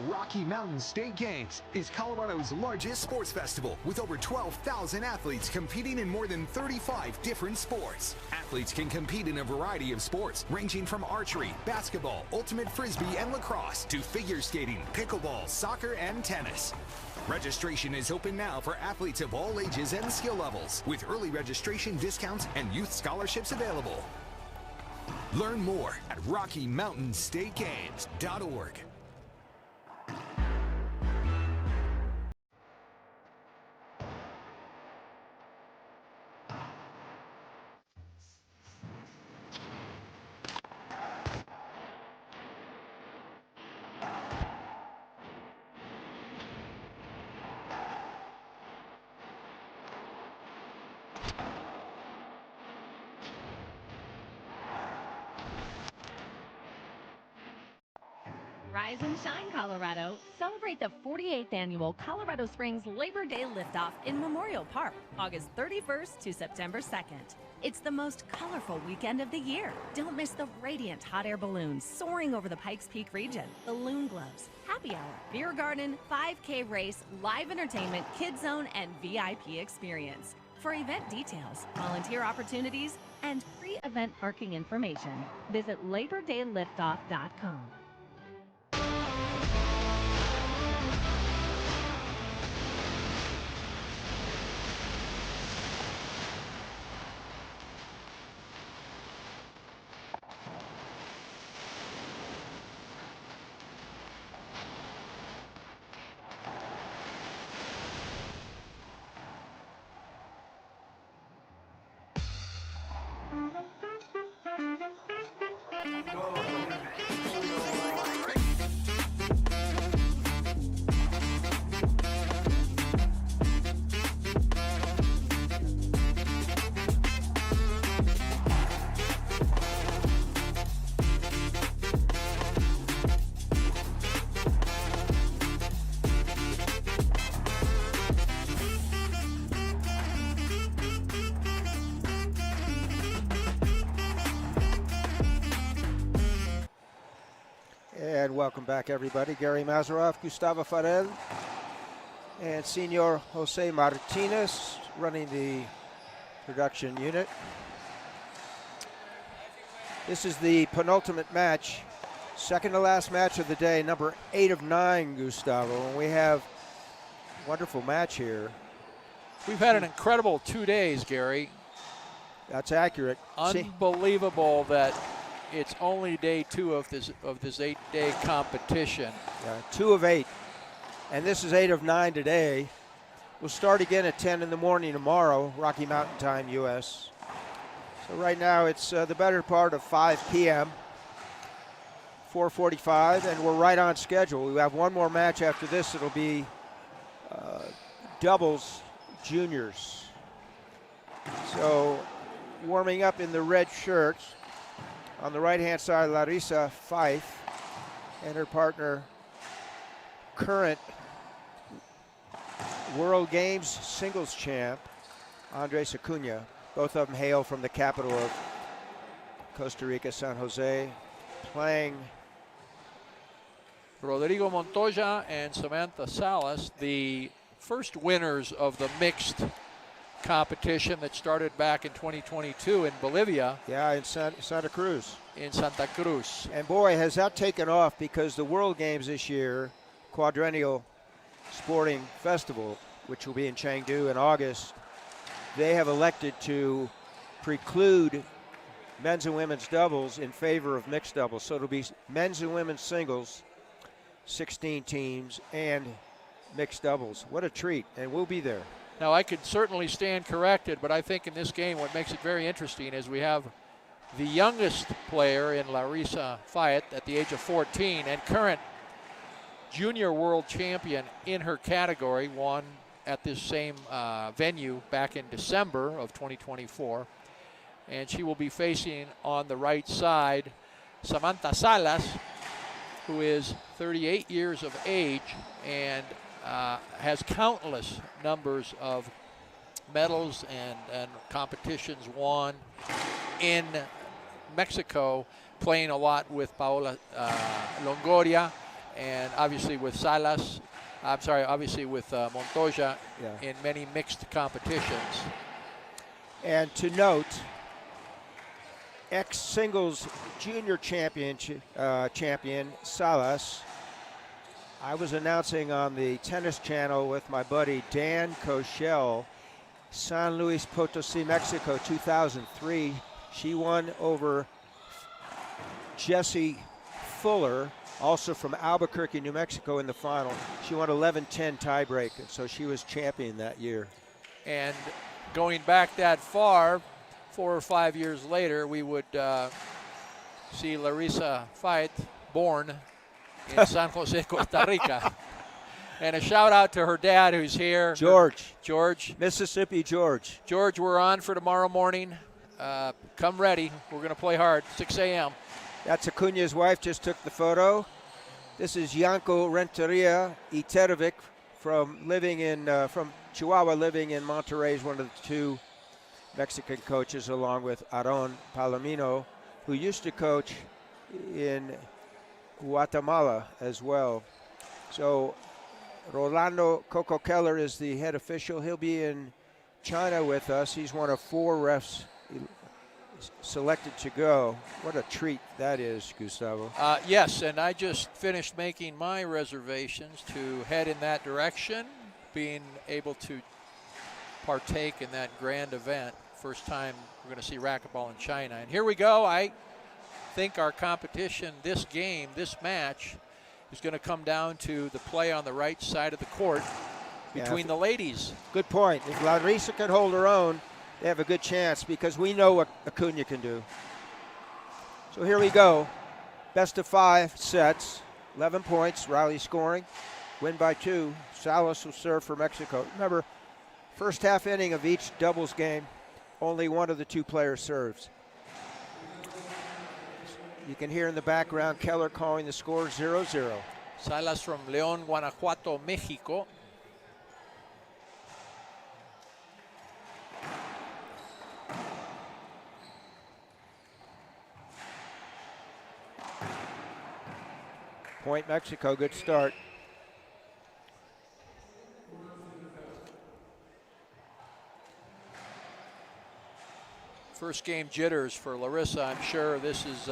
Rocky Mountain State Games is Colorado's largest sports festival with over 12,000 athletes competing in more than 35 different sports. Athletes can compete in a variety of sports ranging from archery, basketball, ultimate frisbee, and lacrosse to figure skating, pickleball, soccer, and tennis. Registration is open now for athletes of all ages and skill levels, with early registration discounts and youth scholarships available. Learn more at RockyMountainStateGames.org. Rise and shine, Colorado. Celebrate the 48th annual Colorado Springs Labor Day Liftoff in Memorial Park, August 31st to September 2nd. It's the most colorful weekend of the year. Don't miss the radiant hot air balloons soaring over the Pikes Peak region, balloon glows, happy hour, beer garden, 5K race, live entertainment, kids zone, and VIP experience. For event details, volunteer opportunities, and pre-event parking information, visit LaborDayLiftoff.com. And welcome back, everybody. Gary Mazeroff, Gustavo Farel, and Senor Jose Martinez running the production unit. This is the penultimate match, second to last match of the day, number 8 of 9, Gustavo. And we have a wonderful match here. We've had an incredible 2 days, Gary. That's accurate. Unbelievable that it's only day 2 of this 8-day competition. Yeah, 2 of 8. And this is 8 of 9 today. We'll start again at 10 in the morning tomorrow, Rocky Mountain time, U.S. So right now it's the better part of 5 p.m., 4:45, and we're right on schedule. We have one more match after this. It'll be doubles juniors. So warming up in the red shirts. On the right-hand side, Larissa Faeth and her partner, current World Games singles champ, Andres Acuña. Both of them hail from the capital of Costa Rica, San Jose, playing. Rodrigo Montoya and Samantha Salas, the first winners of the mixed competition that started back in 2022 in Bolivia. Yeah, in Santa Cruz. In Santa Cruz. And boy, has that taken off, because the World Games this year, Quadrennial Sporting Festival, which will be in Chengdu in August, they have elected to preclude men's and women's doubles in favor of mixed doubles. So it'll be men's and women's singles, 16 teams, and mixed doubles. What a treat, and we'll be there. Now, I could certainly stand corrected, but I think in this game what makes it very interesting is we have the youngest player in Larissa Faeth at the age of 14 and current junior world champion in her category, won at this same venue back in December of 2024. And she will be facing on the right side Samantha Salas, who is 38 years of age and has countless numbers of medals and competitions won in Mexico, playing a lot with Paola Longoria and obviously with Salas, obviously with Montoya in many mixed competitions. And to note, ex-singles junior champion Salas, I was announcing on the tennis channel with my buddy Dan Koshel, San Luis Potosi, Mexico, 2003. She won over Jessie Fuller, also from Albuquerque, New Mexico, in the final. She won 11-10 tiebreak, so she was champion that year. And going back that far, 4 or 5 years later, we would see Larissa Faeth born in San Jose, Costa Rica. And a shout out to her dad who's here. George. Mississippi George. George, we're on for tomorrow morning. Come ready. We're going to play hard, 6 a.m. That's Acuña's wife, just took the photo. This is Yanko Renteria Iterovic from Chihuahua, living in Monterrey. Is one of the 2 Mexican coaches, along with Aaron Palomino, who used to coach in Guatemala as well. So Rolando Coco Keller is the head official. He'll be in China with us. He's one of 4 refs selected to go. What a treat that is, Gustavo. Yes, and I just finished making my reservations to head in that direction, being able to partake in that grand event. First time we're going to see racquetball in China. And here we go. I think our competition, this game, this match, is going to come down to the play on the right side of the court between the ladies. Good point. If Larissa can hold her own, they have a good chance, because we know what Acuña can do. So here we go. Best of 5 sets, 11 points, rally scoring, win by 2. Salas will serve for Mexico. Remember, first half inning of each doubles game, only one of the 2 players serves. You can hear in the background Keller calling the score 0-0. Salas from León, Guanajuato, Mexico. Point Mexico, good start. First game jitters for Larissa. I'm sure this is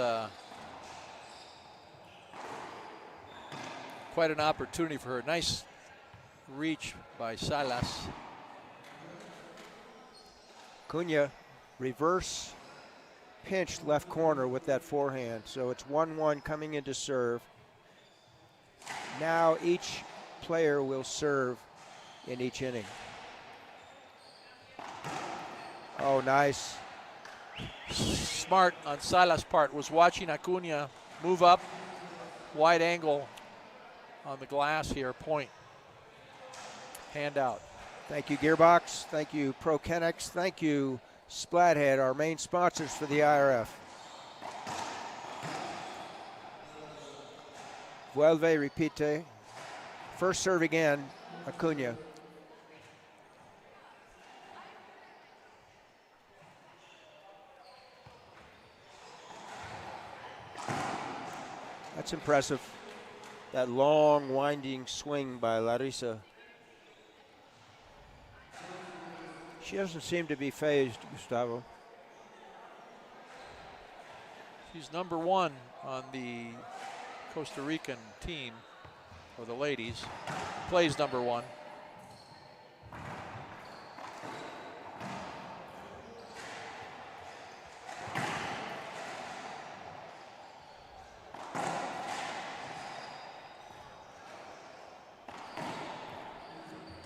quite an opportunity for her. Nice reach by Salas. Acuña, reverse pinch left corner with that forehand. So it's 1-1 coming into serve. Now each player will serve in each inning. Oh, nice. Smart on Salas' part was watching Acuña move up, wide angle on the glass here, point. Hand out. Thank you, Gearbox. Thank you, Pro Kennex. Thank you, Splathead, our main sponsors for the IRF. Vuelve, repite. First serve again, Acuña. That's impressive. That long, winding swing by Larissa. She doesn't seem to be phased, Gustavo. She's #1 on the Costa Rican team, or the ladies. Plays #1.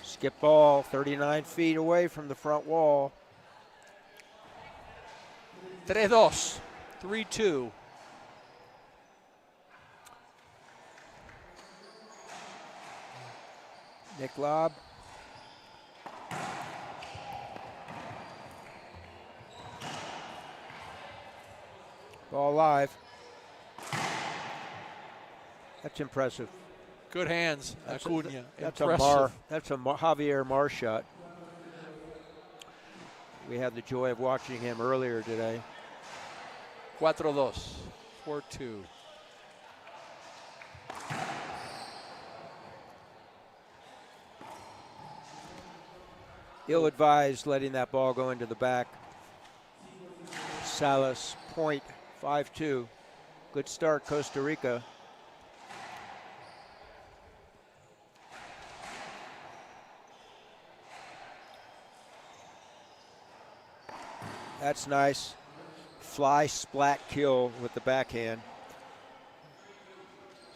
Skip ball, 39 feet away from the front wall. 3-2. 3-2. Nick Lobb. Ball live. That's impressive. Good hands, Acuña. That's impressive. a Javier Mar shot. We had the joy of watching him earlier today. 4-2. 4-2. Ill-advised letting that ball go into the back. Salas, point, 5-2. Good start, Costa Rica. That's nice. Fly splat kill with the backhand.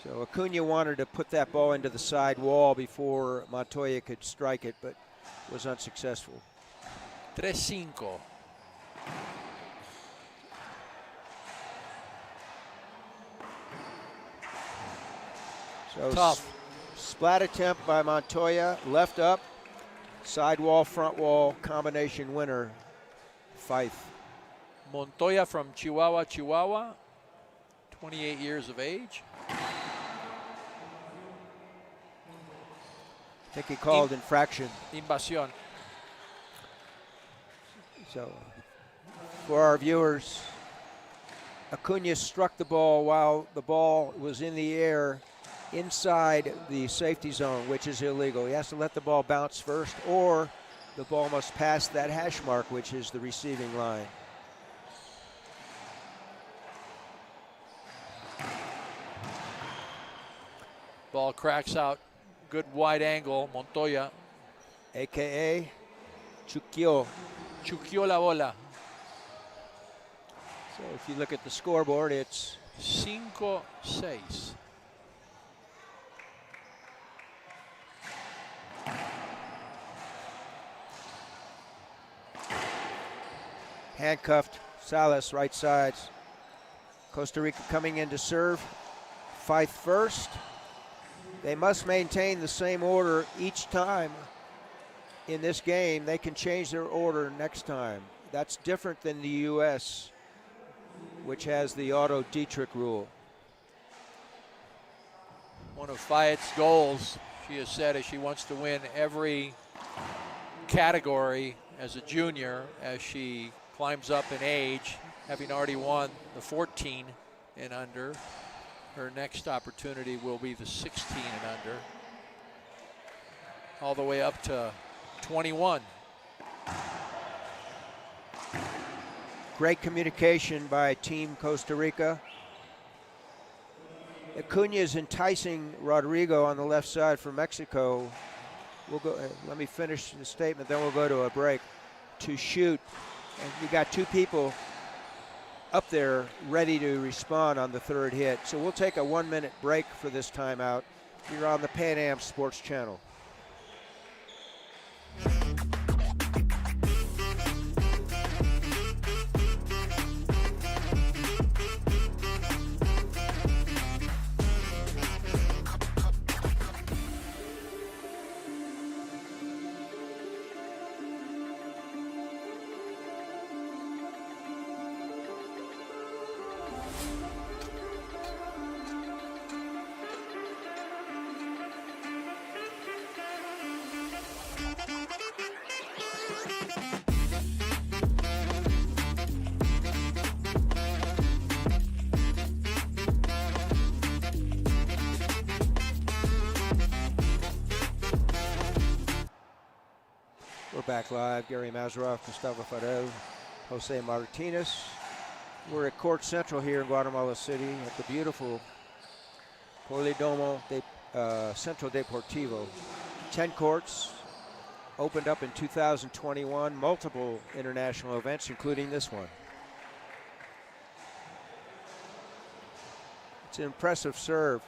So Acuña wanted to put that ball into the side wall before Montoya could strike it, but was unsuccessful. 3-5. So Tough. Splat attempt by Montoya, left up, side wall, front wall, combination winner, Faeth. Montoya from Chihuahua, Chihuahua, 28 years of age. I think he called infraction. Invasión. So for our viewers, Acuña struck the ball while the ball was in the air inside the safety zone, which is illegal. He has to let the ball bounce first, or the ball must pass that hash mark, which is the receiving line. Ball cracks out. Good wide angle, Montoya. AKA Chuquio. Chuqueó la bola. So if you look at the scoreboard, it's 5-6. handcuffed. Salas, right sides. Costa Rica coming in to serve. Faeth first. They must maintain the same order each time in this game. They can change their order next time. That's different than the U.S., which has the Otto Dietrich rule. One of Faeth's goals, she has said, is she wants to win every category as a junior as she climbs up in age, having already won the 14 and under. Her next opportunity will be the 16 and under, all the way up to 21. Great communication by Team Costa Rica. Acuña is enticing Rodrigo on the left side for Mexico. We'll go. Let me finish the statement, then we'll go to a break. To shoot, and you got two people up there ready to respond on the third hit. So we'll take a 1-minute break for this timeout. You're on the Pan Am Sports Channel. We're back live. Gary Mazeroff, Gustavo Farel, Jose Martinez. We're at Court Central here in Guatemala City at the beautiful Polidomo de Centro Deportivo. 10 courts, opened up in 2021, multiple international events, including this one. It's an impressive serve.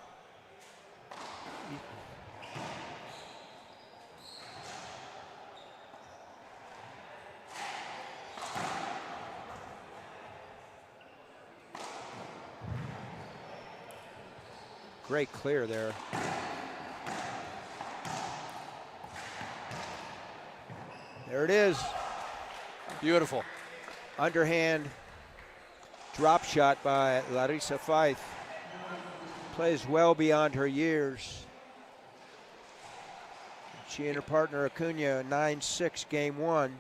Great clear there. There it is. Beautiful. Underhand drop shot by Larissa Faeth. Plays well beyond her years. She and her partner Acuña, 9-6 game one.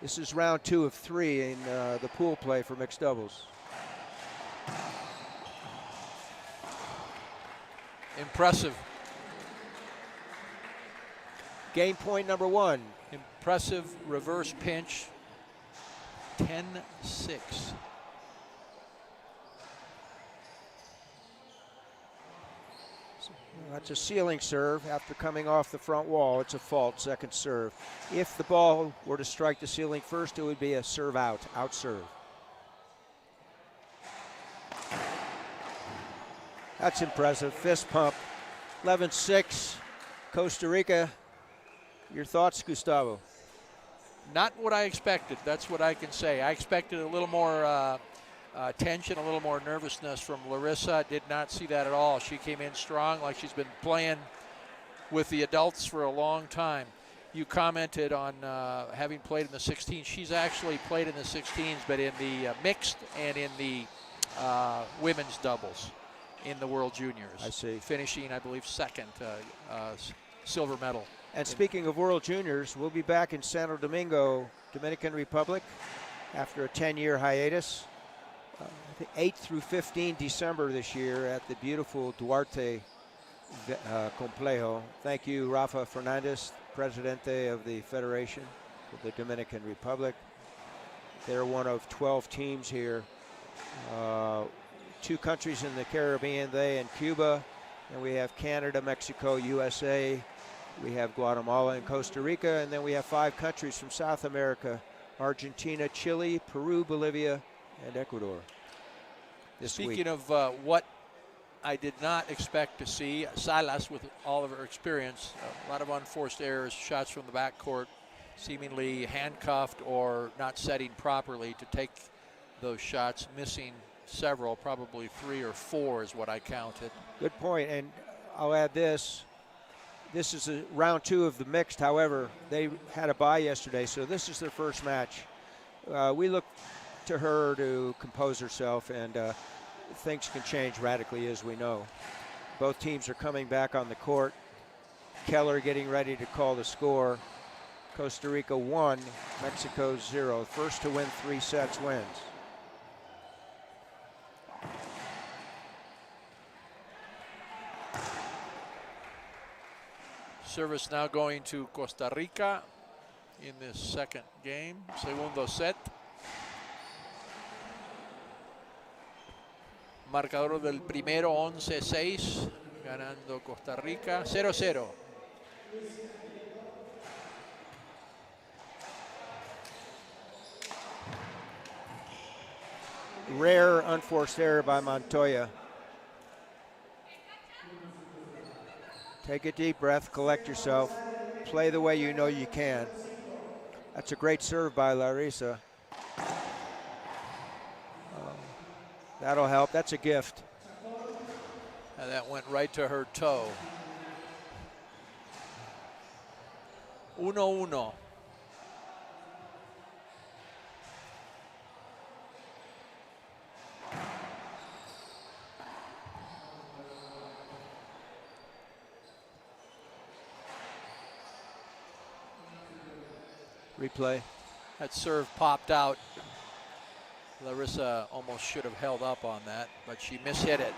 This is round 2 of 3 in the pool play for mixed doubles. Impressive. Game point number 1. Impressive reverse pinch. 10-6. That's a ceiling serve after coming off the front wall. It's a fault, second serve. If the ball were to strike the ceiling first, it would be a serve out serve. That's impressive, fist pump. 11-6, Costa Rica. Your thoughts, Gustavo? Not what I expected, that's what I can say. I expected a little more tension, a little more nervousness from Larissa. Did not see that at all. She came in strong, like she's been playing with the adults for a long time. You commented on having played in the 16s. She's actually played in the 16s, but in the mixed and in the women's doubles in the World Juniors. I see. Finishing, I believe, second, silver medal. And speaking of World Juniors, we'll be back in Santo Domingo, Dominican Republic, after a 10-year hiatus. I think 8 through 15 December this year at the beautiful Duarte Complejo. Thank you, Rafa Fernandez, Presidente of the Federation of the Dominican Republic. They're one of 12 teams here. 2 countries in the Caribbean, they and Cuba. And we have Canada, Mexico, USA. We have Guatemala and Costa Rica. And then we have 5 countries from South America: Argentina, Chile, Peru, Bolivia, and Ecuador. Speaking of what I did not expect to see, Salas, with all of her experience, a lot of unforced errors, shots from the backcourt, seemingly handcuffed or not setting properly to take those shots, missing several, probably 3 or 4 is what I counted. Good point, and I'll add this. This is round 2 of the mixed. However, they had a bye yesterday, so this is their first match. We look to her to compose herself, and things can change radically, as we know. Both teams are coming back on the court. Keller getting ready to call the score. Costa Rica 1, Mexico 0. First to win 3 sets wins. Service now going to Costa Rica in this second game. Segundo set. Marcador del primero 11-6, ganando Costa Rica 0-0. Rare unforced error by Montoya. Take a deep breath, collect yourself, play the way you know you can. That's a great serve by Larissa. That'll help. That's a gift. And that went right to her toe. 1-1. Replay. That serve popped out. Larissa almost should have held up on that, but she mishit it.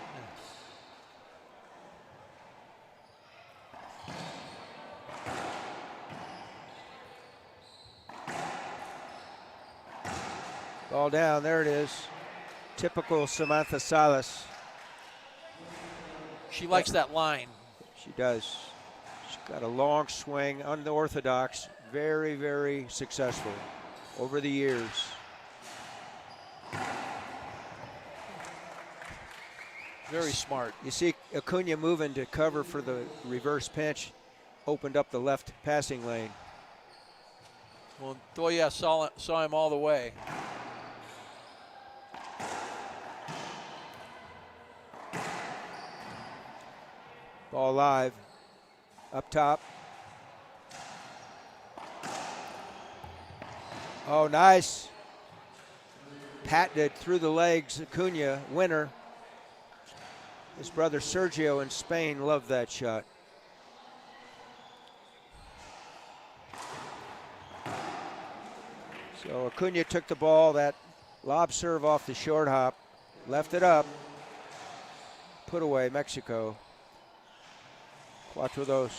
Ball down, there it is. Typical Samantha Salas. She likes that line. She does. She's got a long swing, unorthodox, very, very successful over the years. Very smart. You see Acuña moving to cover for the reverse pinch, opened up the left passing lane. Montoya saw him all the way. Ball live, up top. Oh, nice. Patented through the legs, Acuña, winner. His brother Sergio in Spain loved that shot. So Acuña took the ball, that lob serve off the short hop, left it up, put away Mexico. 4-2.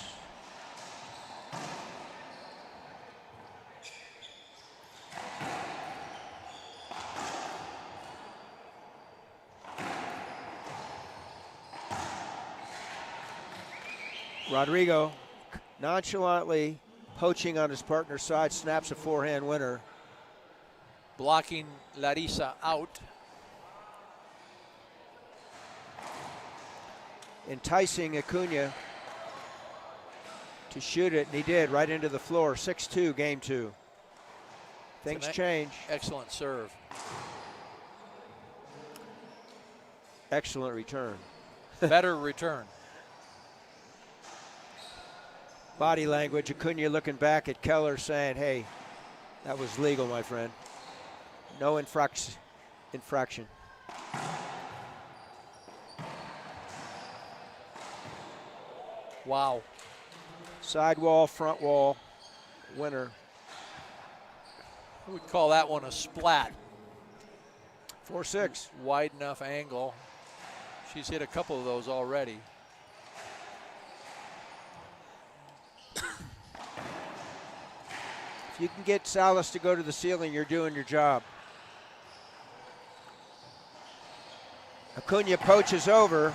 Rodrigo nonchalantly poaching on his partner's side, snaps a forehand winner. Blocking Larissa out. Enticing Acuña to shoot it, and he did, right into the floor. 6-2, game 2. Things change. Excellent serve. Excellent return. Better return. Body language, Acuña looking back at Keller saying, hey, that was legal, my friend. No infraction. Wow. Sidewall, front wall, winner. I would call that one a splat. 4-6. Wide enough angle. She's hit a couple of those already. If you can get Salas to go to the ceiling, you're doing your job. Acuña poaches over.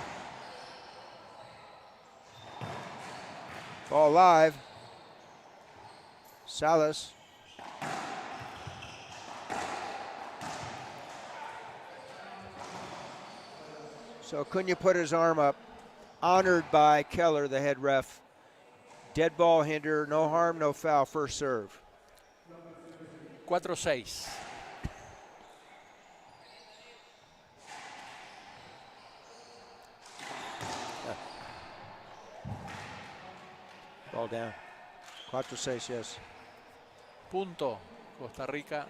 Ball live. Salas. So Acuña put his arm up, honored by Keller, the head ref. Dead ball hinder, no harm, no foul, first serve. 4-6. Ball down. 4-6, yes. Punto. Costa Rica.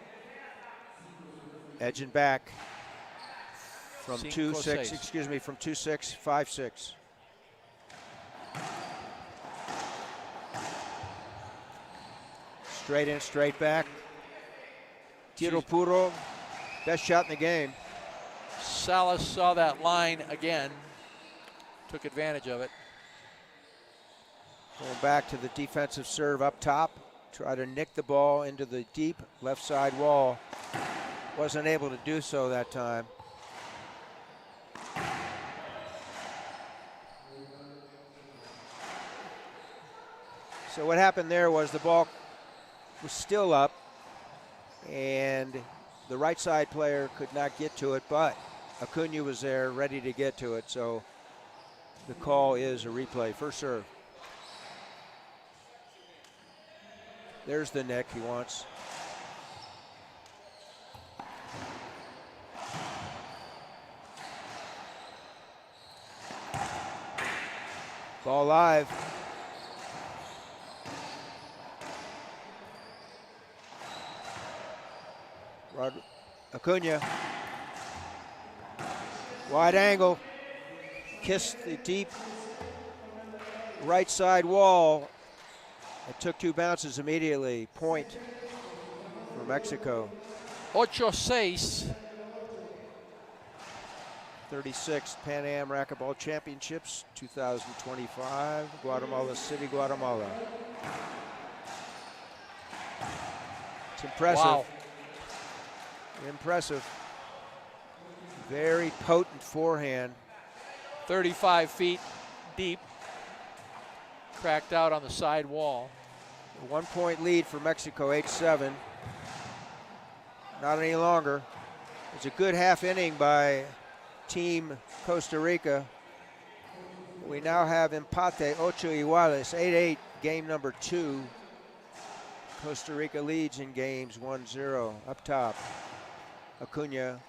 Edging back from 5-6. 2-6, excuse me, from 2-6, 5-6. Straight in, straight back. Tiro puro, best shot in the game. Salas saw that line again. Took advantage of it. Going back to the defensive serve up top. Try to nick the ball into the deep left side wall. Wasn't able to do so that time. So what happened there was the ball was still up and the right side player could not get to it, but Acuña was there ready to get to it, so the call is a replay. First serve. There's the nick he wants. Ball live. Acuña. Wide angle. Kissed the deep right side wall. It took 2 bounces immediately. Point for Mexico. 8-6. 36th Pan Am Racquetball Championships 2025, Guatemala City, Guatemala. It's impressive. Wow. Impressive. Very potent forehand. 35 feet deep. Cracked out on the side wall. A 1-point lead for Mexico, 8-7. Not any longer. It's a good half inning by Team Costa Rica. We now have empate, 8 iguales, 8-8, game number 2. Costa Rica leads in games 1-0. Up top, Acuña.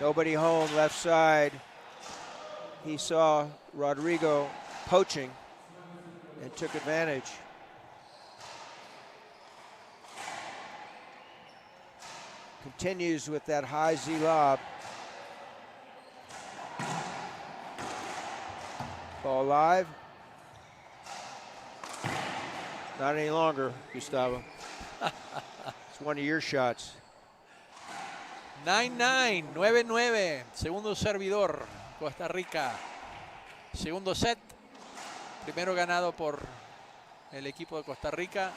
Nobody home, left side. He saw Rodrigo poaching and took advantage. Continues with that high Z lob. Ball live. Not any longer, Gustavo. It's one of your shots. 9-9, 9-9. Segundo servidor, Costa Rica. Segundo set. Primero ganado por el equipo de Costa Rica.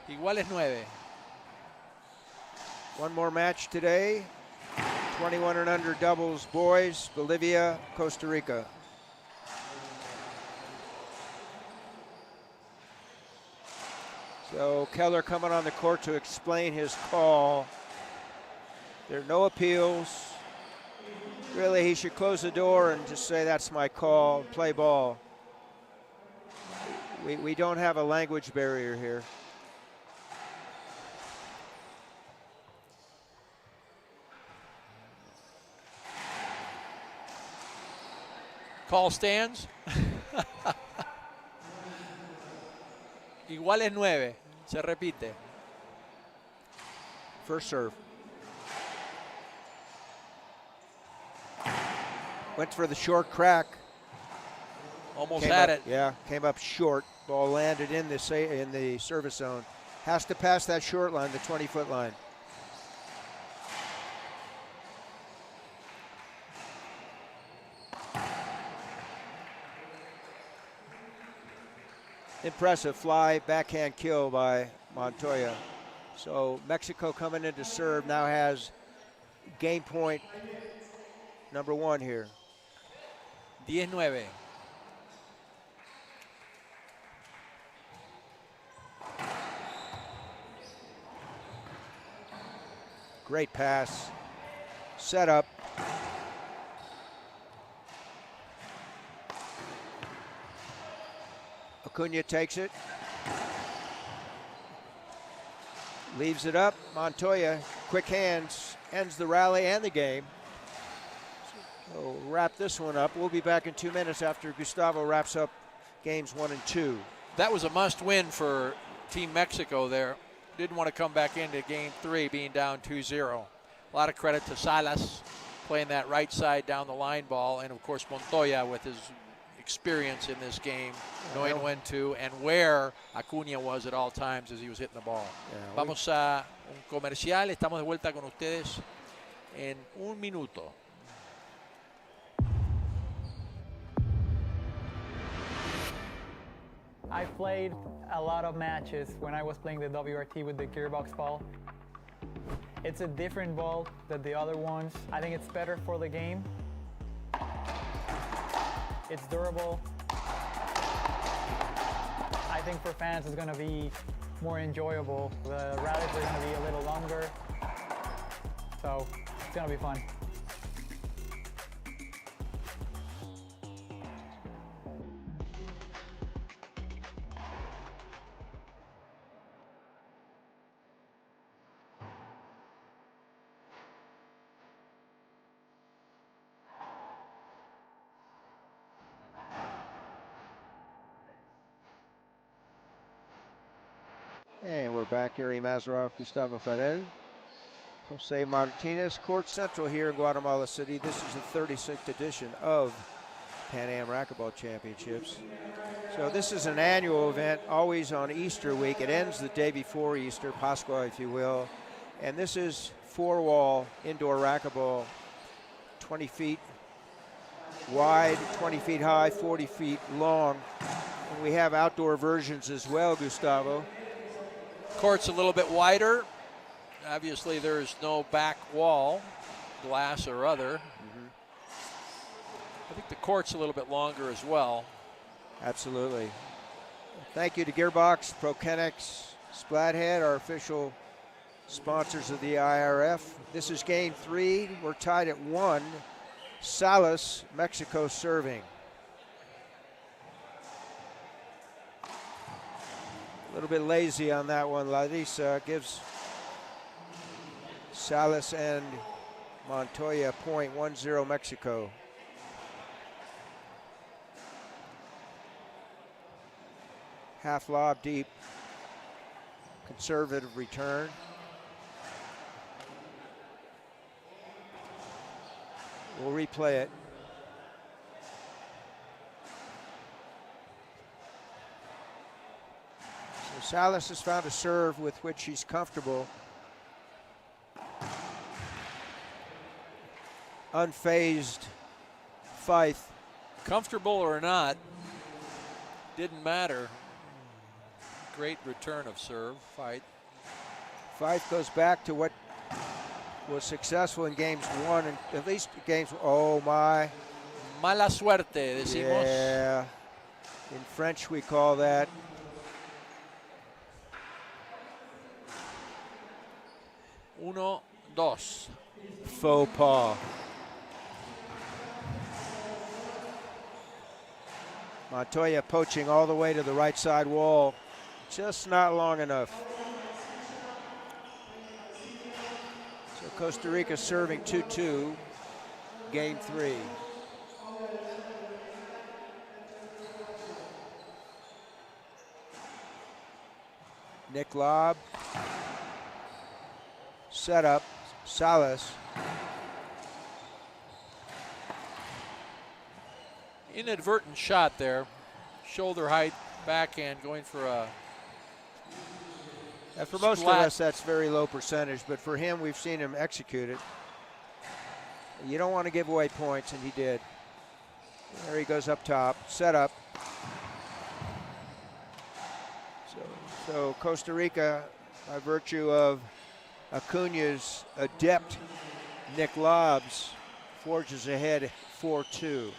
Iguales 9. One more match today. 21 and under doubles boys, Bolivia, Costa Rica. So Keller coming on the court to explain his call. There are no appeals. Really, he should close the door and just say, that's my call, and play ball. We don't have a language barrier here. Call stands. Igual es 9. Se repite. First serve. Went for the short crack. Almost had it. Yeah, came up short. Ball landed in the service zone. Has to pass that short line, the 20-foot line. Impressive fly, backhand kill by Montoya. So Mexico coming in to serve now has game point number 1 here. 10-9. Great pass. Set up. Acuña takes it. Leaves it up. Montoya, quick hands, ends the rally and the game. So wrap this one up. We'll be back in 2 minutes after Gustavo wraps up games 1 and 2. That was a must-win for Team Mexico there. Didn't want to come back into game 3 being down 2-0. A lot of credit to Salas playing that right side down the line ball, and of course Montoya with his experience in this game, knowing when to and where Acuña was at all times as he was hitting the ball. Vamos a un comercial, estamos de vuelta con ustedes en un minuto. I played a lot of matches when I was playing the WRT with the gearbox ball. It's a different ball than the other ones. I think it's better for the game. It's durable. I think for fans it's going to be more enjoyable. The rallies are going to be a little longer, so it's going to be fun. And we're back here, Mazarov, Gustavo Faeth, Jose Martinez, Court Central here in Guatemala City. This is the 36th edition of Pan Am Racquetball Championships. So this is an annual event, always on Easter week. It ends the day before Easter, Pascua, if you will. And this is 4-wall indoor racquetball, 20 feet wide, 20 feet high, 40 feet long. And we have outdoor versions as well, Gustavo. Court's a little bit wider. Obviously, there is no back wall, glass or other. I think the court's a little bit longer as well. Absolutely. Thank you to Gearbox, Prokenix, Splathead, our official sponsors of the IRF. This is game 3. We're tied at 1. Salas, Mexico serving. A little bit lazy on that one. Larissa gives Salas and Montoya a point, 1-0 Mexico. Half lob deep, conservative return. We'll replay it. So Salas has found a serve with which he's comfortable. Unfazed Faeth. Comfortable or not, didn't matter. Great return of serve, Faeth. Faeth goes back to what was successful in games 1 and at least games. Oh my. Mala suerte, decimos. Yeah. In French we call that 1-2. Faux pas. Montoya poaching all the way to the right side wall. Just not long enough. So Costa Rica serving 2-2, game 3. Nick lob. Set up. Salas. Inadvertent shot there. Shoulder height, backhand, going for a And for most of us, that's very low percentage, but for him, we've seen him execute it. You don't want to give away points, and he did. There he goes up top, set up. So Costa Rica, by virtue of Acuña's adept Nick lobs, forges ahead 4-2.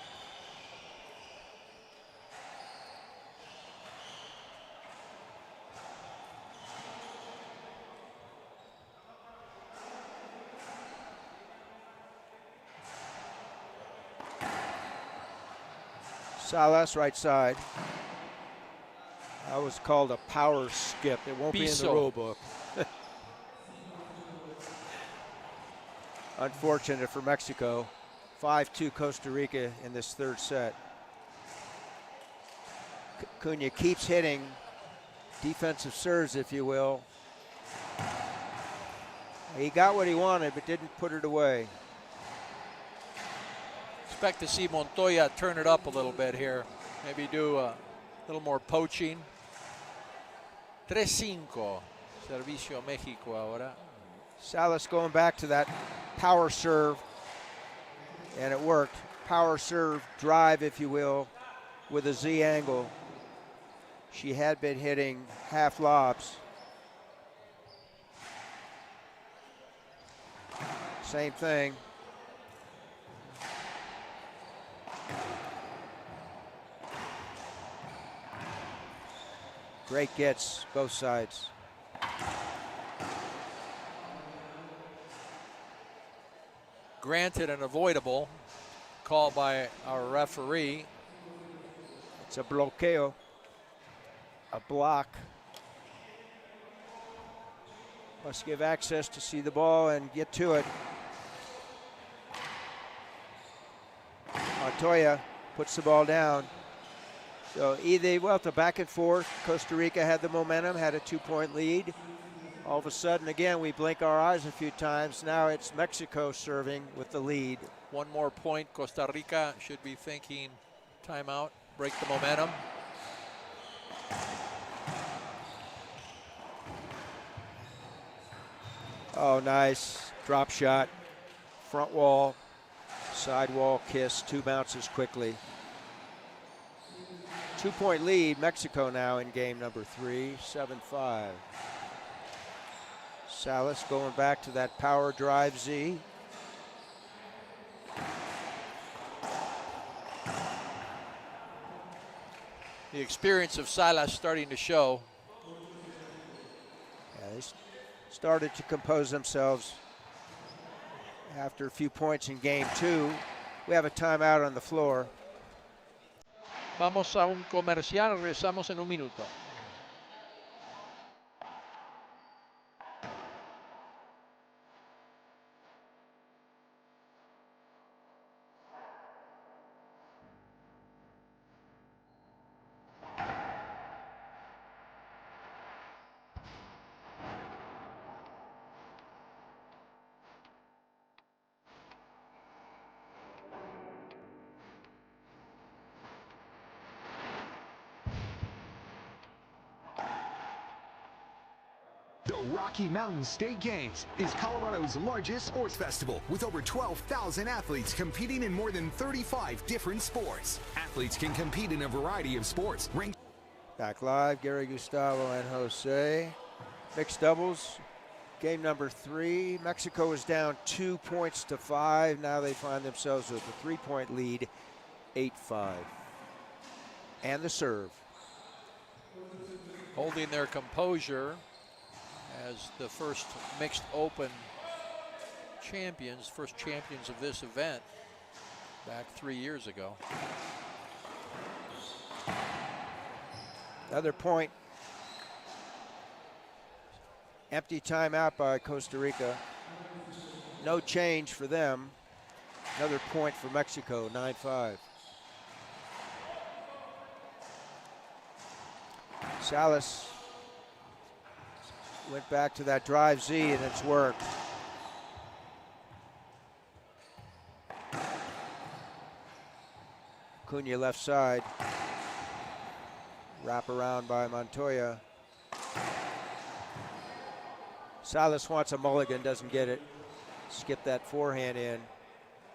Salas, right side. That was called a power skip. It won't be in the rule book. Unfortunate for Mexico. 5-2 Costa Rica in this third set. Acuña keeps hitting defensive serves, if you will. He got what he wanted, but didn't put it away. Expect to see Montoya turn it up a little bit here. Maybe do a little more poaching. 3-5. Servicio México ahora. Salas going back to that power serve, and it worked. Power serve drive, if you will, with a Z angle. She had been hitting half lobs. Same thing. Great gets, both sides. Granted an avoidable call by our referee. It's a bloqueo, a block. Must give access to see the ball and get to it. Montoya puts the ball down. So it's a back and forth. Costa Rica had the momentum, had a 2-point lead. All of a sudden, again, we blink our eyes a few times. Now it's Mexico serving with the lead. One more point. Costa Rica should be thinking timeout, break the momentum. Oh, nice. Drop shot. Front wall, side wall kiss, 2 bounces quickly. 2-point lead, Mexico now in game number 3, 7-5. Salas going back to that power drive Z. The experience of Salas starting to show. Yeah, they started to compose themselves after a few points in game 2. We have a timeout on the floor. Vamos a un comercial, regresamos en un minuto. The Rocky Mountain State Games is Colorado's largest sports festival with over 12,000 athletes competing in more than 35 different sports. Athletes can compete in a variety of sports. Back live, Gary, Gustavo, and Jose. Mixed doubles, game number 3. Mexico is down 2 points to 5. Now they find themselves with a 3-point lead, 8-5. And the serve. Holding their composure as the first mixed open champions, first champions of this event back 3 years ago. Another point. Empty timeout by Costa Rica. No change for them. Another point for Mexico, 9-5. Salas went back to that drive Z, and it's worked. Acuña left side. Wrap around by Montoya. Salas wants a mulligan, doesn't get it. Skip that forehand in.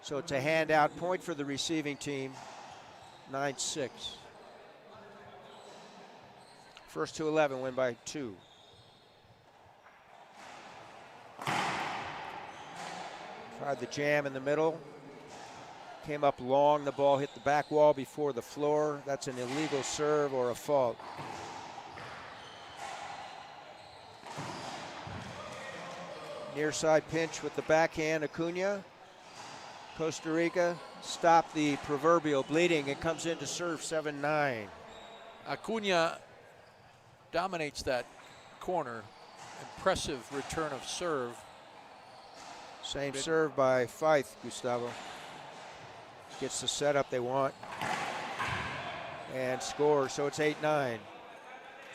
So it's a handout point for the receiving team, 9-6. First to 11, win by 2. Tried the jam in the middle. Came up long, the ball hit the back wall before the floor. That's an illegal serve or a fault. Near side pinch with the backhand, Acuña. Costa Rica stopped the proverbial bleeding. It comes in to serve 7-9. Acuña dominates that corner. Impressive return of serve. Same serve by Faeth, Gustavo. Gets the setup they want and scores, so it's 8-9. To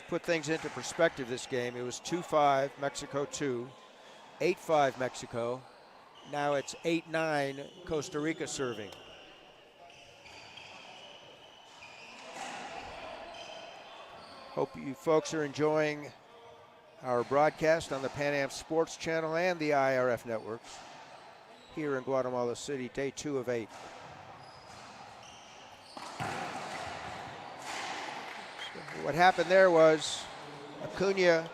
put things into perspective this game, it was 2-5, Mexico 2, 8-5 Mexico. Now it's 8-9 Costa Rica serving. Hope you folks are enjoying our broadcast on the Pan Am Sports Channel and the IRF networks here in Guatemala City, day 2 of 8. What happened there was Acuña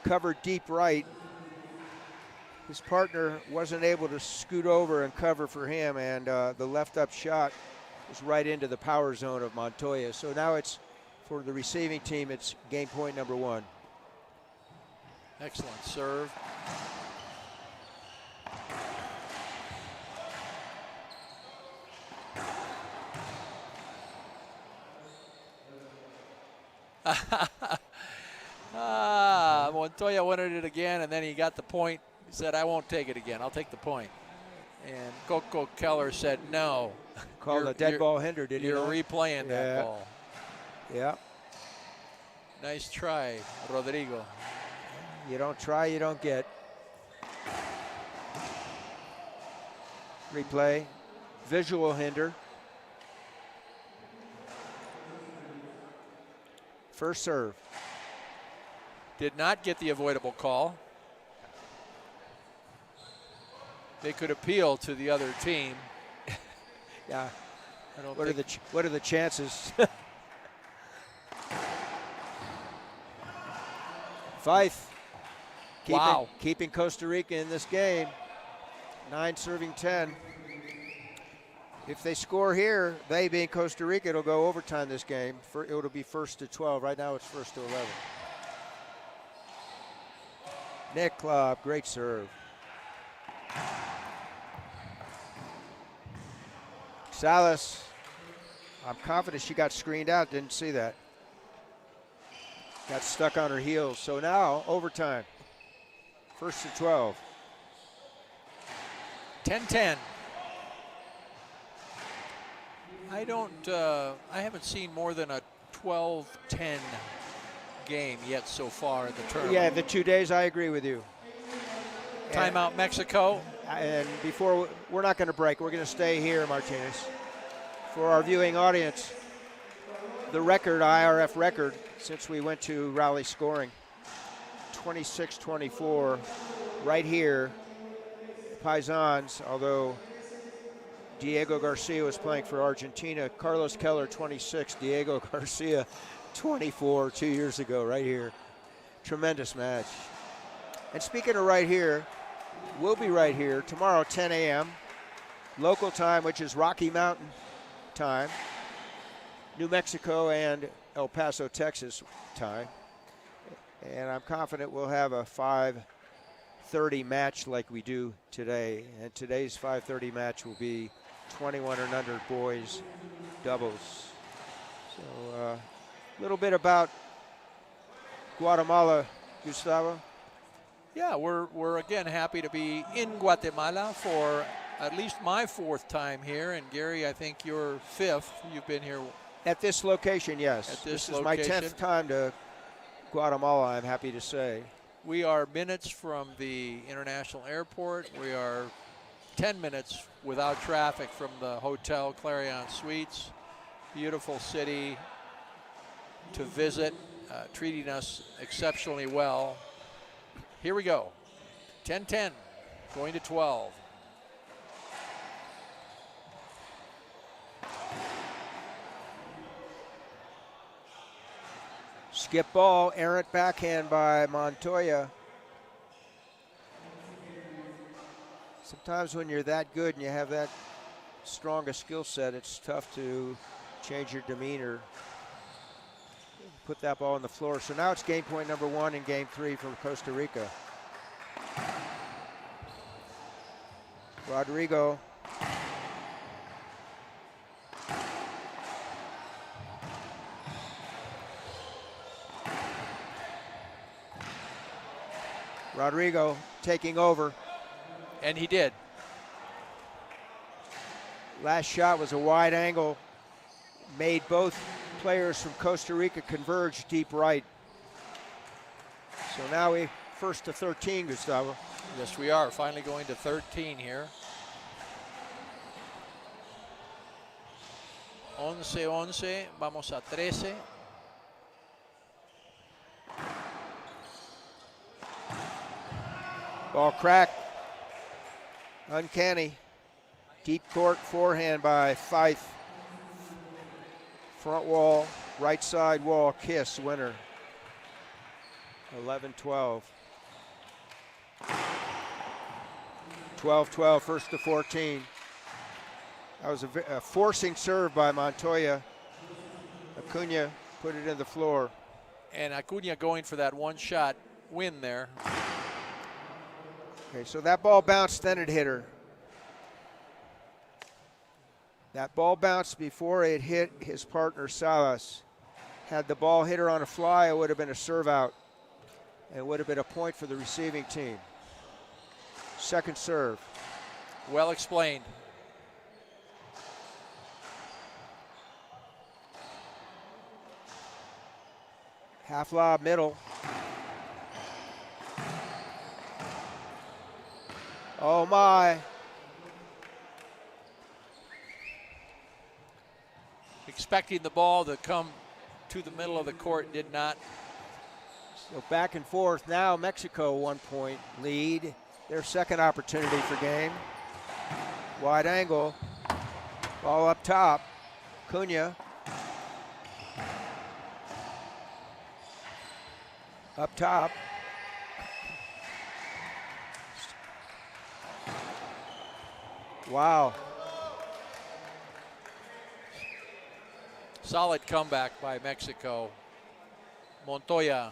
covered deep right. His partner wasn't able to scoot over and cover for him, and the left up shot was right into the power zone of Montoya. So now it's, for the receiving team, it's game point number 1. Excellent serve. Montoya wanted it again, and then he got the point. He said, I won't take it again. I'll take the point. And Coco Keller said, no. Called a dead ball hinder, did he? You're replaying that ball. Yeah. Nice try, Rodrigo. You don't try, you don't get. Replay. Visual hinder. First serve. Did not get the avoidable call. They could appeal to the other team. Yeah. What are the chances? Faeth keeping Costa Rica in this game. 9 serving 10. If they score here, they being Costa Rica, it'll go overtime this game. It'll be 1st to 12. Right now it's 1st to 11. Nick Klopp, great serve. Salas, I'm confident she got screened out, didn't see that. Got stuck on her heels. So now overtime. 1st to 12. 10-10. I haven't seen more than a 12-10 game yet so far in the tournament. Yeah, the 2 days, I agree with you. Timeout Mexico. And before, we're not going to break. We're going to stay here, Martinez. For our viewing audience, the record, IRF record, since we went to rally scoring, 26-24, right here. Paisans, although Diego Garcia was playing for Argentina. Carlos Keller, 26. Diego Garcia, 24, 2 years ago, right here. Tremendous match. And speaking of right here, we'll be right here tomorrow, 10 a.m. local time, which is Rocky Mountain time, New Mexico and El Paso, Texas time. And I'm confident we'll have a 5:30 match like we do today. And today's 5:30 match will be 21 and under boys doubles. So a little bit about Guatemala, Gustavo. Yeah, we're again happy to be in Guatemala for at least my 4th time here. And Gary, I think your 5th. You've been here At this location, yes. At this is my 10th time to Guatemala, I'm happy to say. We are minutes from the international airport. We are 10 minutes without traffic from the Hotel Clarion Suites. Beautiful city to visit, treating us exceptionally well. Here we go. 10-10, going to 12. Skip ball, errant backhand by Montoya. Sometimes when you're that good and you have that strong a skill set, it's tough to change your demeanor. Put that ball on the floor. So now it's game point number 1 in game 3 from Costa Rica. Rodrigo. Rodrigo taking over. And he did. Last shot was a wide angle. Made both players from Costa Rica converge deep right. So now we first to 13, Gustavo. Yes, we are finally going to 13 here. 11-11, vamos a 13. Ball cracked. Uncanny. Deep court forehand by Faeth. Front wall, right side wall, kiss, winner. 11-12. 12-12, first to 14. That was a forcing serve by Montoya. Acuña put it in the floor. And Acuña going for that one shot win there. Okay, so that ball bounced, then it hit her. That ball bounced before it hit his partner, Salas. Had the ball hit her on a fly, it would have been a serve out. It would have been a point for the receiving team. Second serve. Well explained. Half lob, middle. Oh my. Expecting the ball to come to the middle of the court, did not. So back and forth. Now Mexico 1 point lead. Their second opportunity for game. Wide angle. Ball up top. Acuña. Up top. Wow. Solid comeback by Mexico. Montoya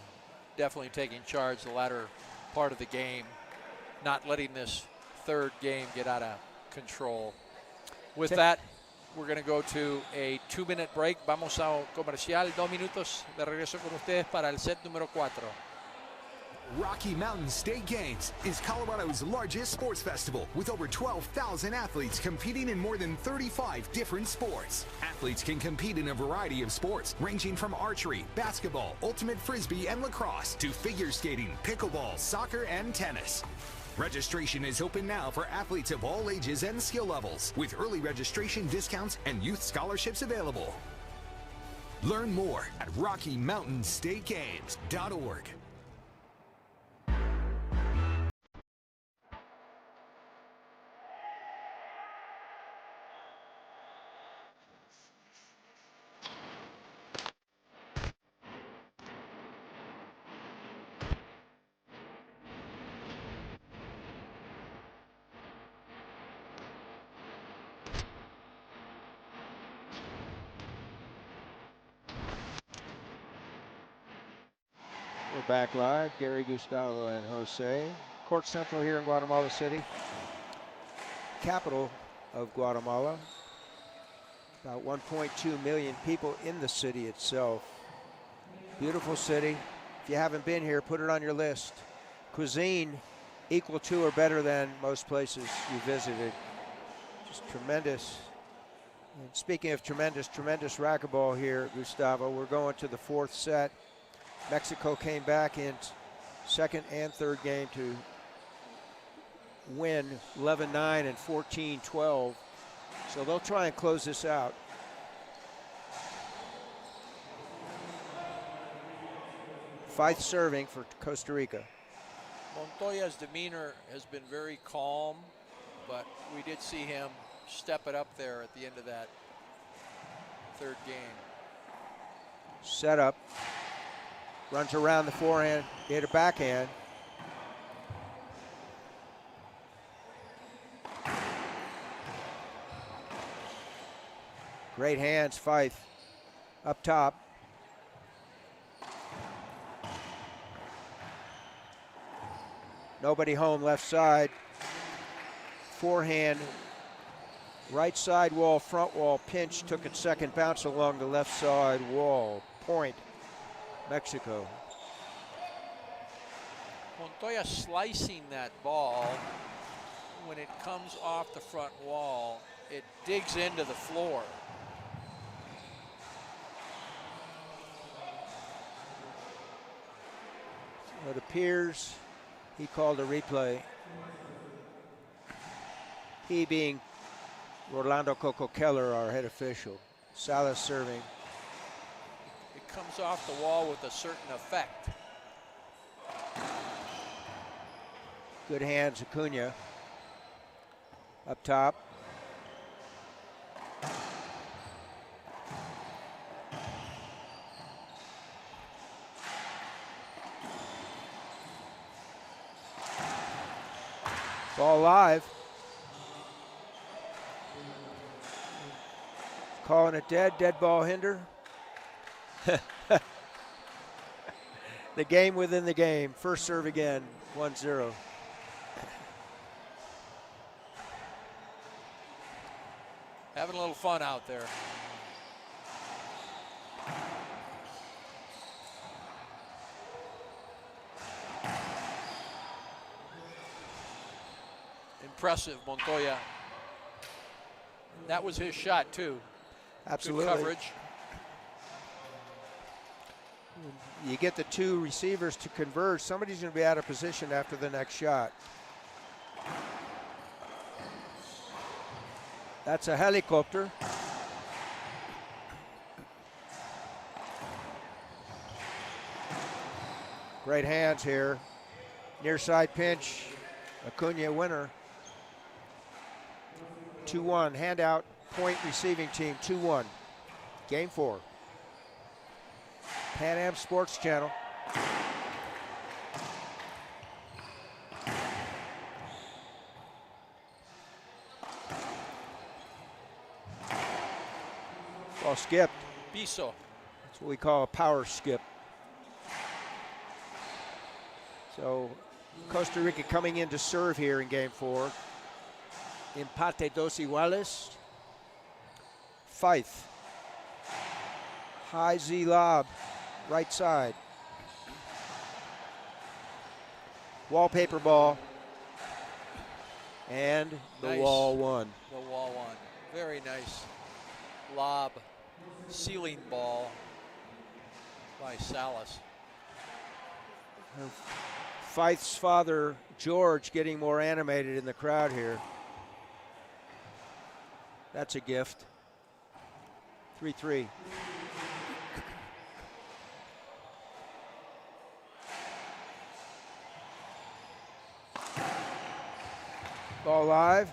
definitely taking charge the latter part of the game, not letting this third game get out of control. With that, we're going to go to a 2-minute break. Vamos a un comercial, 2 minutos. De regreso con ustedes para el set número 4. Rocky Mountain State Games is Colorado's largest sports festival with over 12,000 athletes competing in more than 35 different sports. Athletes can compete in a variety of sports ranging from archery, basketball, ultimate frisbee, and lacrosse to figure skating, pickleball, soccer, and tennis. Registration is open now for athletes of all ages and skill levels with early registration discounts and youth scholarships available. Learn more at RockyMountainStateGames.org. back live. Gary, Gustavo, and Jose. Court Central here in Guatemala City, capital of Guatemala. About 1.2 million people in the city itself. Beautiful city. If you haven't been here, put it on your list. Cuisine equal to or better than most places you visited. Just tremendous. And speaking of tremendous racquetball here, Gustavo. We're going to the fourth set. Mexico came back in second and third game to win 11-9 and 14-12. So they'll try and close this out. Faeth serving for Costa Rica. Montoya's demeanor has been very calm, but we did see him step it up there at the end of that third game. Set up. Runs around the forehand, hit a backhand. Great hands, Faeth. Up top. Nobody home, left side. Forehand, right side wall, front wall, pinch, took it second, bounce along the left side wall. Point, Mexico. Montoya slicing that ball. When it comes off the front wall, it digs into the floor. It appears he called a replay. He being Rolando Coco Keller, our head official. Salas serving. It comes off the wall with a certain effect. Good hands, Acuña. Up top. Ball live. Calling it dead ball hinder. The game within the game. First serve again, 1-0. Having a little fun out there. Impressive, Montoya. That was his shot, too. Absolutely. Good coverage. You get the two receivers to converge, somebody's going to be out of position after the next shot. That's a helicopter. Great hands here. Near side pinch. Acuña winner. 2-1. Handout. Point receiving team. 2-1. Game 4. Pan Am Sports Channel. Ball skipped. Piso. That's what we call a power skip. So Costa Rica coming in to serve here in game 4. Empate dos iguales. Faeth. High Z lob. Right side. Wallpaper ball. And the Nice. wall one. The wall one. Very nice lob, ceiling ball by Salas. Faeth's father, George, getting more animated in the crowd here. That's a gift. 3-3. Ball live.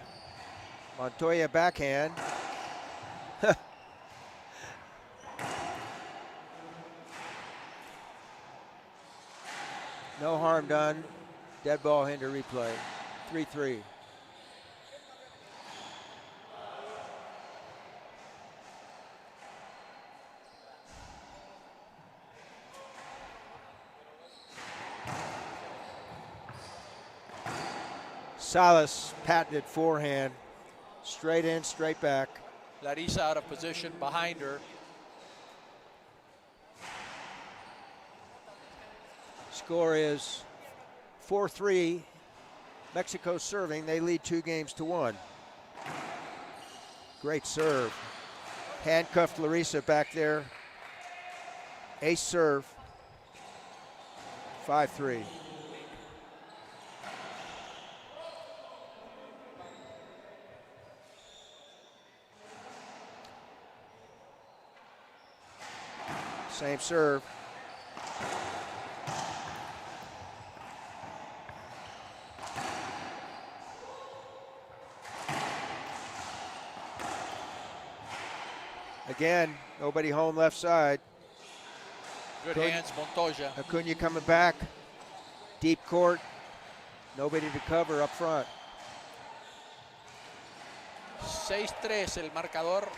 Montoya backhand. No harm done. Dead ball hinder replay. 3-3. Salas, patented forehand. Straight in, straight back. Larissa out of position behind her. Score is 4-3. Mexico serving. They lead 2-1. Great serve. Handcuffed Larissa back there. Ace serve. 5-3. Same serve. Again, nobody home left side. Good hands, Montoya. Acuña coming back. Deep court. Nobody to cover up front. 6-3 el marcador.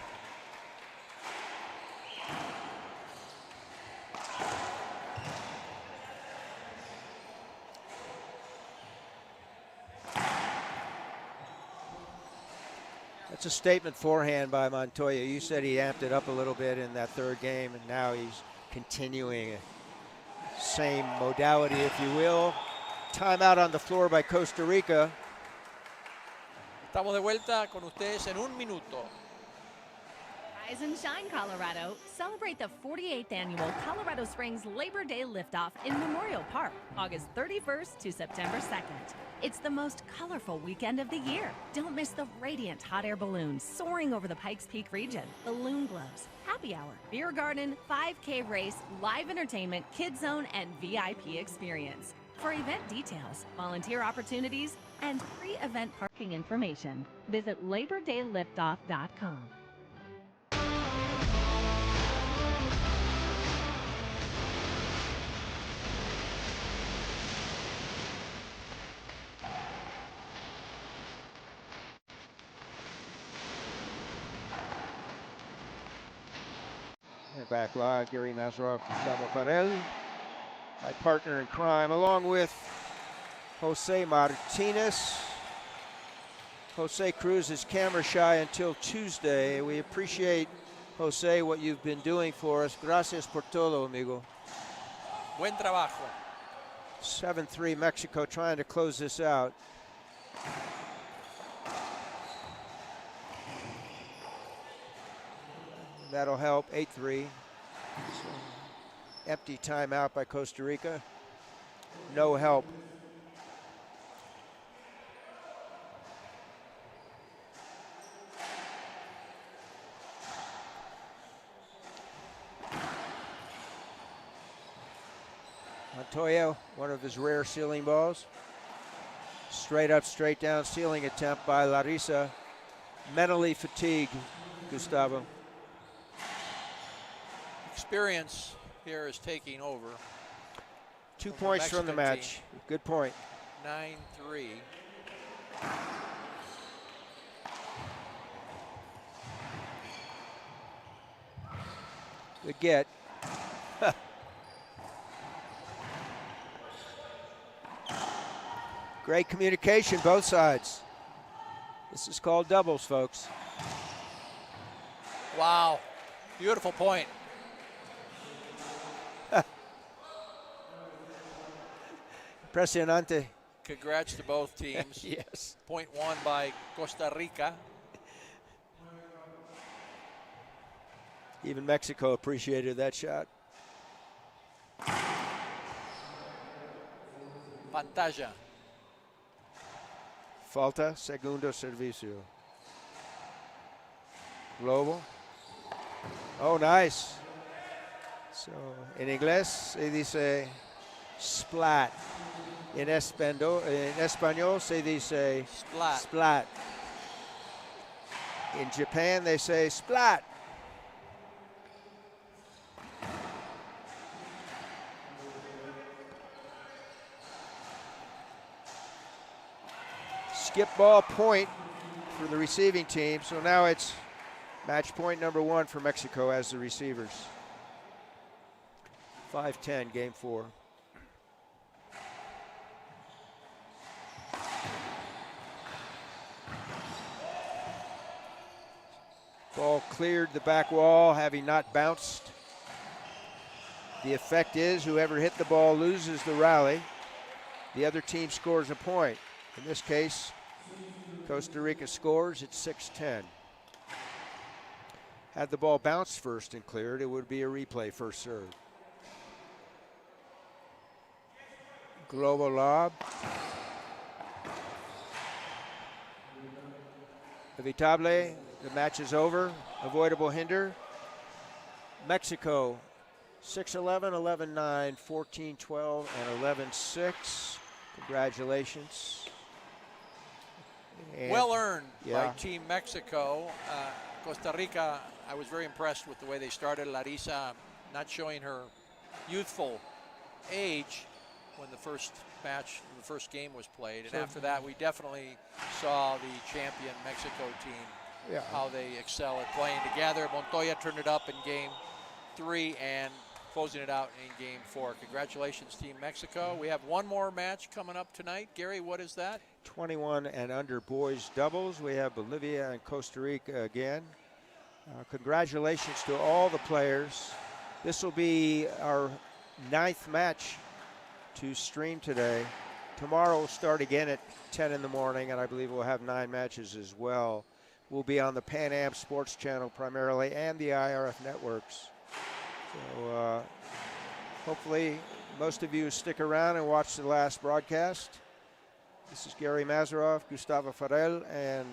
That's a statement forehand by Montoya. You said he amped it up a little bit in that third game, and now he's continuing same modality, if you will. Timeout on the floor by Costa Rica. Estamos de vuelta con ustedes en un minuto. Rise and shine, Colorado. Celebrate the 48th annual Colorado Springs Labor Day Liftoff in Memorial Park, August 31st to September 2nd. It's the most colorful weekend of the year. Don't miss the radiant hot air balloons soaring over the Pikes Peak region, balloon glows, happy hour, beer garden, 5K race, live entertainment, kids zone, and VIP experience. For event details, volunteer opportunities, and pre-event parking information, visit LaborDayLiftoff.com. Back live, Gary Nazaroff, Gustavo Farel, my partner in crime, along with Jose Martinez. Jose Cruz is camera shy until Tuesday. We appreciate, Jose, what you've been doing for us. Gracias por todo, amigo. Buen trabajo. 7-3 Mexico trying to close this out. That'll help, 8-3. So, empty timeout by Costa Rica. No help. Montoya, one of his rare ceiling balls. Straight up, straight down ceiling attempt by Larissa. Mentally fatigued, Gustavo. Experience here is taking over. 2 points from the match. Team. Good point. 9-3. Good get. Great communication, both sides. This is called doubles, folks. Wow. Beautiful point. Impresionante. Congrats to both teams. Yes. Point won by Costa Rica. Even Mexico appreciated that shot. Pantalla. Falta, segundo servicio. Globo. Oh, nice. So, en inglés se dice splat. En español se dice Splat. splat. In Japan, they say splat. Skip ball point for the receiving team. So now it's match point number 1 for Mexico as the receivers. 5-10, game 4. Ball cleared the back wall, having not bounced. The effect is whoever hit the ball loses the rally. The other team scores a point. In this case, Costa Rica scores. It's 6-10. Had the ball bounced first and cleared, it would be a replay first serve. Global lob. Evitable, the match is over. Avoidable hinder. Mexico, 6-11, 11-9, 14-12, and 11-6. Congratulations. And well earned by Team Mexico. Costa Rica, I was very impressed with the way they started. Larissa not showing her youthful age when the first game was played. And after that, we definitely saw the champion Mexico team, how they excel at playing together. Montoya turned it up in game 3 and closing it out in game 4. Congratulations, Team Mexico. We have one more match coming up tonight. Gary, what is that? 21 and under boys doubles. We have Bolivia and Costa Rica again. Congratulations to all the players. This will be our 9th match to stream today. Tomorrow we'll start again at 10 in the morning, and I believe we'll have 9 matches as well. We'll be on the Pan Am Sports Channel primarily and the IRF networks. So hopefully most of you stick around and watch the last broadcast. This is Gary Mazeroff, Gustavo Farrell, and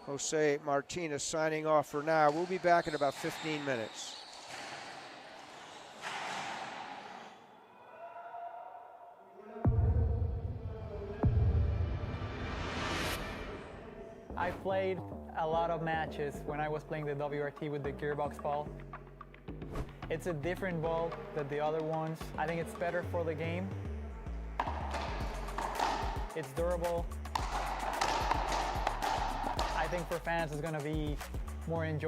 Jose Martinez signing off for now. We'll be back in about 15 minutes. I played a lot of matches when I was playing the WRT with the gearbox ball. It's a different ball than the other ones. I think it's better for the game. It's durable. I think for fans it's going to be more enjoyable.